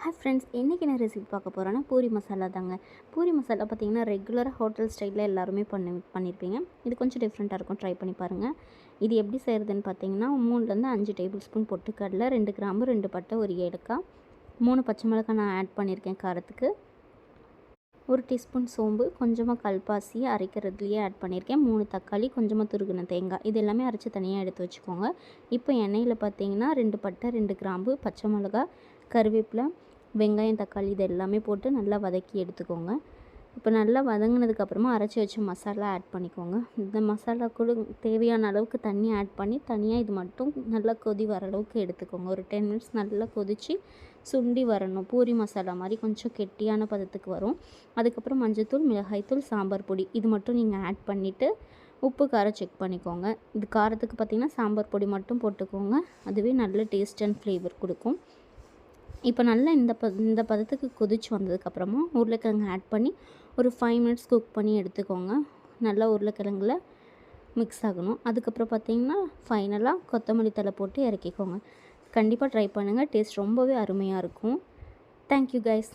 Hi friends, இன்றைக்கி நான் recipe பார்க்க போகிறேன்னா பூரி மசாலா தாங்க. பூரி மசாலா பார்த்திங்கன்னா ரெகுலராக ஹோட்டல் ஸ்டைலில் எல்லாருமே பண்ணியிருப்பீங்க. இது கொஞ்சம் டிஃப்ரெண்ட்டாக இருக்கும், ட்ரை பண்ணி பாருங்கள். இது எப்படி செய்கிறதுன்னு பார்த்தீங்கன்னா 3லேருந்து 5 டேபிள் ஸ்பூன் பொட்டுக்கடலை, 2 கிராம்பு, 2 பட்டை, 1 ஏலக்காய், 3 பச்சை மிளகாய் நான் ஆட் பண்ணியிருக்கேன் காரத்துக்கு. 1 டீஸ்பூன் சோம்பு, கொஞ்சமாக கல்பாசி அரைக்கிறதுலையே ஆட் பண்ணியிருக்கேன், 3 தக்காளி, கொஞ்சமாக துருகின தேங்காய், இது எல்லாமே அரைச்சி தனியாக எடுத்து வச்சுக்கோங்க. இப்போ எண்ணெயில் பார்த்தீங்கன்னா 2 பட்டை, 2 கிராம்பு, பச்சை மிளகாய், கருவேப்பிலை, வெங்காயம், தக்காளி இது எல்லாமே போட்டு நல்லா வதக்கி எடுத்துக்கோங்க. இப்போ நல்லா வதங்கினதுக்கப்புறமா அரைச்சி வச்ச மசாலா ஆட் பண்ணிக்கோங்க. இந்த மசாலா கூட தேவையான அளவுக்கு தண்ணி ஆட் பண்ணி தனியாக இது மட்டும் நல்லா கொதி வர அளவுக்கு எடுத்துக்கோங்க. ஒரு 10 மினிட்ஸ் நல்லா கொதித்து சுண்டி வரணும். பூரி மசாலா மாதிரி கொஞ்சம் கெட்டியான பதத்துக்கு வரும். அதுக்கப்புறம் மஞ்சள்தூள், மிளகாய்த்தூள், சாம்பார் பொடி இது மட்டும் நீங்கள் ஆட் பண்ணிவிட்டு உப்பு காரம் செக் பண்ணிக்கோங்க. இது காரத்துக்கு பார்த்திங்கன்னா சாம்பார் பொடி மட்டும் போட்டுக்கோங்க. அதுவே நல்ல டேஸ்ட் அண்ட் ஃப்ளேவர் கொடுக்கும். இப்போ நல்லா இந்த பதத்துக்கு கொதிச்சு வந்ததுக்கப்புறமா உருளைக்கிழங்கு ஆட் பண்ணி ஒரு 5 மினிட்ஸ் குக் பண்ணி எடுத்துக்கோங்க. நல்லா உருளைக்கிழங்குல மிக்ஸ் ஆகணும். அதுக்கப்புறம் பார்த்திங்கன்னா ஃபைனலாக கொத்தமல்லி தழை போட்டு இறக்கிக்கோங்க. கண்டிப்பாக ட்ரை பண்ணுங்கள். டேஸ்ட் ரொம்பவே அருமையாக இருக்கும். Thank you guys.